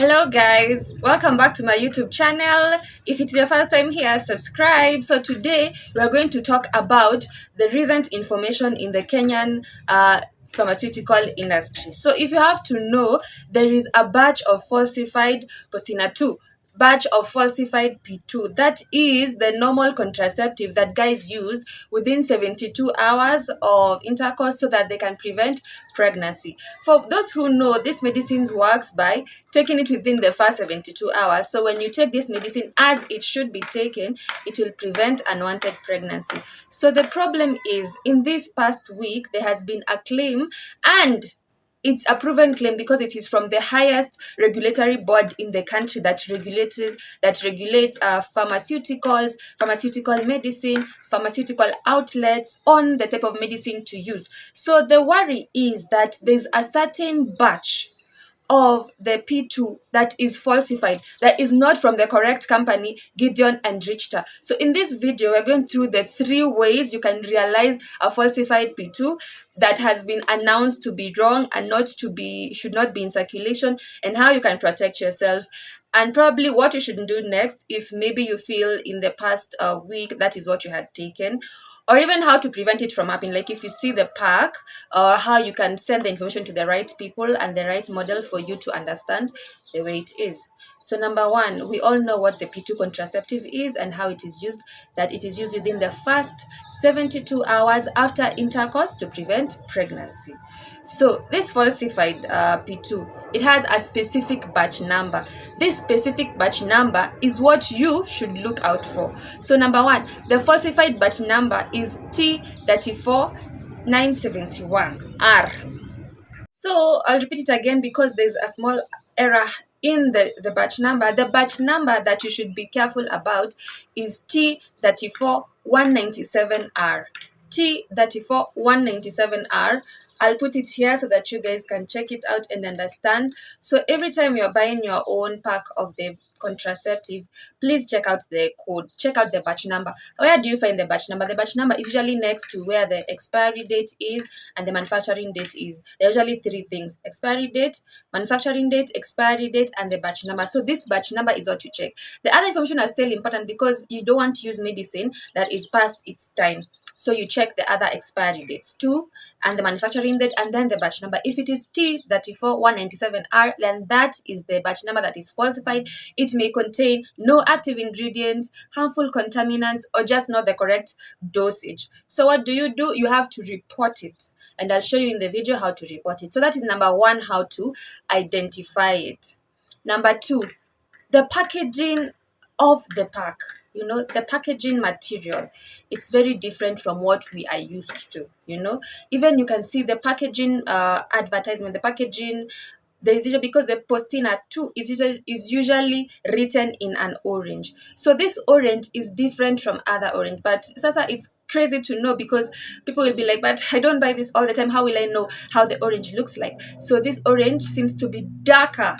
Hello guys, welcome back to my YouTube channel. If it's your first time here, subscribe. So today we are going to talk about the recent information in the Kenyan pharmaceutical industry. So if you have to know, there is a batch of falsified Postina 2, batch of falsified P2. That is the normal contraceptive that guys use within 72 hours of intercourse so that they can prevent pregnancy. For those who know, this medicine works by taking it within the first 72 hours. So when you take this medicine as it should be taken, it will prevent unwanted pregnancy. So the problem is, in this past week, there has been a claim, and it's a proven claim because it is from the highest regulatory board in the country that regulates pharmaceuticals, pharmaceutical medicine, pharmaceutical outlets on the type of medicine to use. So the worry is that there's a certain batch of the P2 that is falsified, that is not from the correct company, Gideon and Richter. So in this video, we're going through the 3 ways you can realize a falsified P2 that has been announced to be wrong and should not be in circulation, and how you can protect yourself, and probably what you should do next if maybe you feel in the past week that is what you had taken, or even how to prevent it from happening, like if you see the pack, or how you can send the information to the right people and the right model for you to understand the way it is. So number 1, we all know what the P2 contraceptive is and how it is used, that it is used within the first 72 hours after intercourse to prevent pregnancy. So this falsified P2, it has a specific batch number. This specific batch number is what you should look out for. So number 1, the falsified batch number is T34971R. So I'll repeat it again because there's a small error in the batch number. The batch number that you should be careful about is T34197R. T34197R. I'll put it here so that you guys can check it out and understand. So every time you're buying your own pack of the contraceptive, please check out the code, check out the batch number. Where do you find the batch number? The batch number is usually next to where the expiry date is and the manufacturing date is. There are usually 3 things: expiry date, manufacturing date, expiry date, and the batch number. So this batch number is what you check. The other information is still important because you don't want to use medicine that is past its time. So you check the other expiry dates too, and the manufacturing date, and then the batch number. If it is T34197R, then that is the batch number that is falsified. It may contain no active ingredients, harmful contaminants, or just not the correct dosage. So what do? You have to report it, and I'll show you in the video how to report it. So that is number 1, how to identify it. Number 2, the packaging of the pack. You know, the packaging material, it's very different from what we are used to. You know, even you can see the packaging advertisement, the packaging, there is usually, because the Postina 2 is usually written in an orange. So this orange is different from other orange. But Sasa, it's crazy to know because people will be like, but I don't buy this all the time. How will I know how the orange looks like? So this orange seems to be darker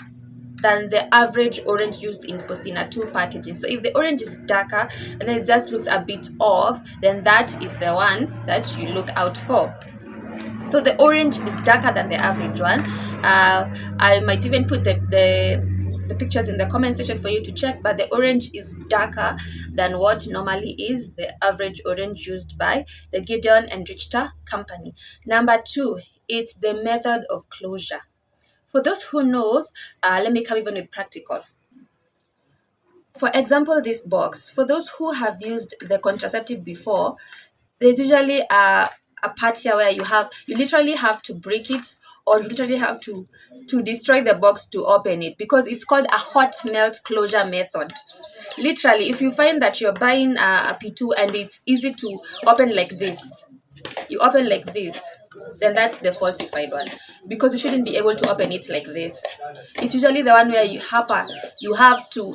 than the average orange used in Postina 2 packaging. So if the orange is darker and then it just looks a bit off, then that is the one that you look out for. So the orange is darker than the average one. I might even put the pictures in the comment section for you to check, but the orange is darker than what normally is the average orange used by the Gideon and Richter company. Number 2, it's the method of closure. For those who knows, let me come even with practical. For example, this box, for those who have used the contraceptive before, there's usually a part here where you literally have to break it, or you literally have to destroy the box to open it, because it's called a hot melt closure method. Literally, if you find that you're buying a P2 and it's easy to open like this, you open like this, then that's the falsified one, because you shouldn't be able to open it like this. It's usually the one where you have to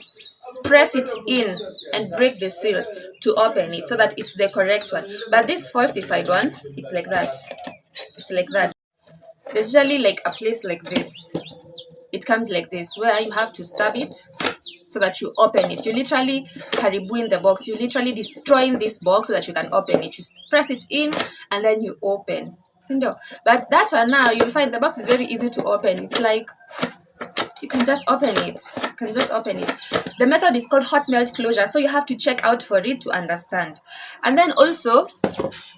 press it in and break the seal to open it so that it's the correct one. But this falsified one, it's like that. It's like that. There's usually like a place like this. It comes like this, where you have to stab it so that you open it. You literally karibu in the box. You literally destroying this box so that you can open it. You press it in and then you open. But that one now, you'll find the box is very easy to open. It's like you can just open it. You can just open it. The method is called hot melt closure, so you have to check out for it to understand. And then also,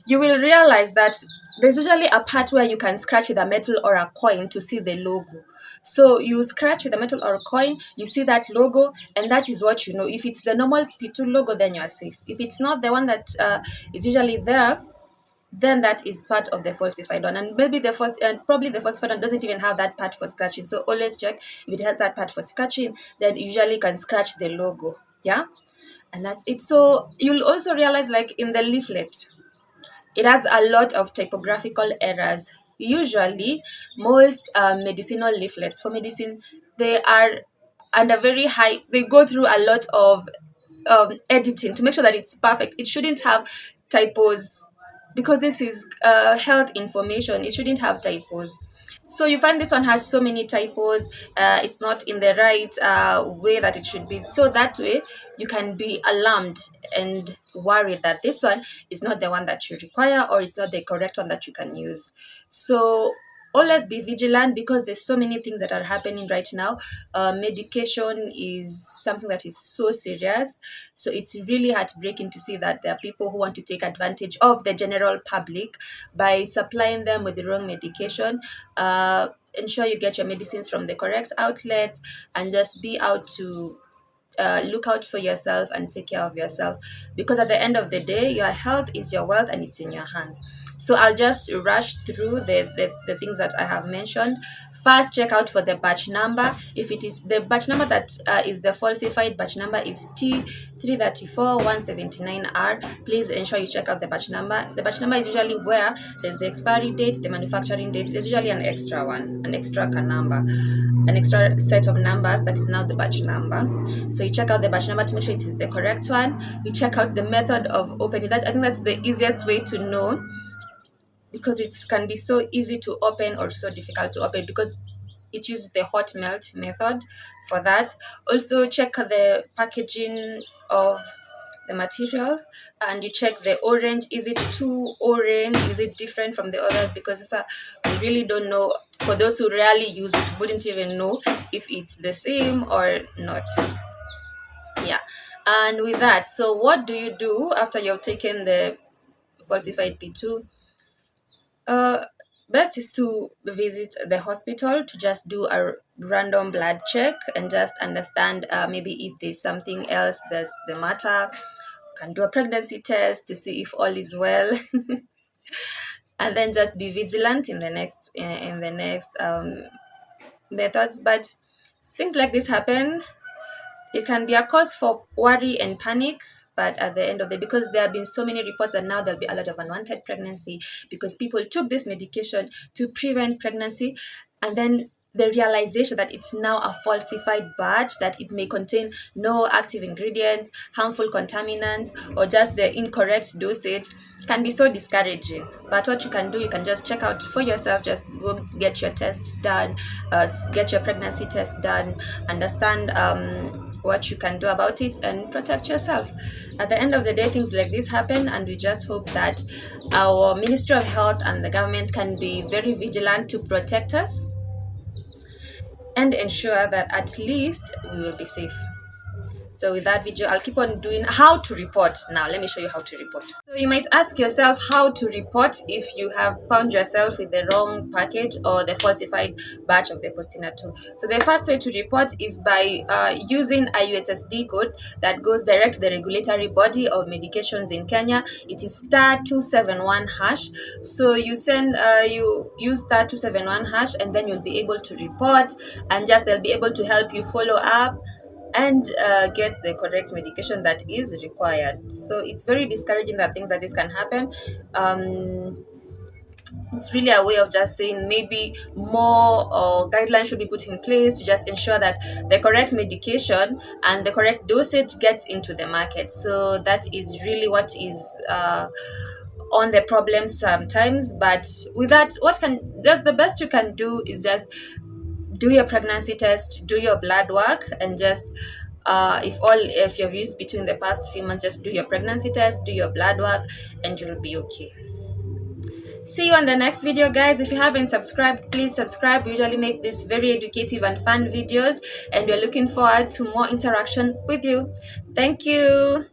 you will realize that there's usually a part where you can scratch with a metal or a coin to see the logo. So you scratch with a metal or a coin, you see that logo, and that is what you know. If it's the normal P2 logo, then you are safe. If it's not the one that is usually there, then that is part of the falsified one. And maybe probably the falsified one doesn't even have that part for scratching. So always check if it has that part for scratching, then usually can scratch the logo. Yeah, and that's it. So you'll also realize, like in the leaflet, it has a lot of typographical errors. Usually, most medicinal leaflets for medicine, they are under very high, they go through a lot of editing to make sure that it's perfect. It shouldn't have typos because this is health information. It shouldn't have typos. So you find this one has so many typos. It's not in the right way that it should be. So that way you can be alarmed and worried that this one is not the one that you require, or it's not the correct one that you can use. So always be vigilant, because there's so many things that are happening right now. Medication is something that is so serious, so it's really heartbreaking to see that there are people who want to take advantage of the general public by supplying them with the wrong medication. Ensure you get your medicines from the correct outlets, and just be out to look out for yourself and take care of yourself, because at the end of the day, your health is your wealth and it's in your hands. So I'll just rush through the things that I have mentioned. First, check out for the batch number. If it is the batch number that is the falsified batch number is T334179R, please ensure you check out the batch number. The batch number is usually where there's the expiry date, the manufacturing date. There's usually an extra one, an extra number, an extra set of numbers that is now the batch number. So you check out the batch number to make sure it is the correct one. You check out the method of opening. That, I think that's the easiest way to know, because it can be so easy to open or so difficult to open, because it uses the hot melt method for that. Also check the packaging of the material, and you check the orange. Is it too orange? Is it different from the others? Because we really don't know. For those who rarely use it, wouldn't even know if it's the same or not. Yeah. And with that, so what do you do after you've taken the falsified P2? Best is to visit the hospital to just do a random blood check and just understand maybe if there's something else that's the matter. Can do a pregnancy test to see if all is well. And then just be vigilant in the next methods. But things like this happen. It can be a cause for worry and panic, but at the end of the day, because there have been so many reports that now there'll be a lot of unwanted pregnancy because people took this medication to prevent pregnancy, and then the realization that it's now a falsified batch, that it may contain no active ingredients, harmful contaminants, or just the incorrect dosage, can be so discouraging. But what you can do, you can just check out for yourself, just go get your test done, get your pregnancy test done, understand what you can do about it, and protect yourself. At the end of the day, things like this happen, and we just hope that our Ministry of Health and the government can be very vigilant to protect us and ensure that at least we will be safe. So with that video, I'll keep on doing how to report. Now let me show you how to report. So you might ask yourself how to report if you have found yourself with the wrong package or the falsified batch of the Postina 2. So the first way to report is by using a USSD code that goes direct to the regulatory body of medications in Kenya. It is *271#. So you send you use *271#, and then you'll be able to report, and just they'll be able to help you follow up and get the correct medication that is required. So it's very discouraging that things like this can happen. It's really a way of just saying maybe more guidelines should be put in place to just ensure that the correct medication and the correct dosage gets into the market. So that is really what is on the problem sometimes. But with that, just the best you can do is just do your pregnancy test, do your blood work, and just if you've used between the past few months, just do your pregnancy test, do your blood work, and you'll be okay. See you on the next video, guys. If you haven't subscribed, please subscribe. We usually make these very educative and fun videos, and we're looking forward to more interaction with you. Thank you.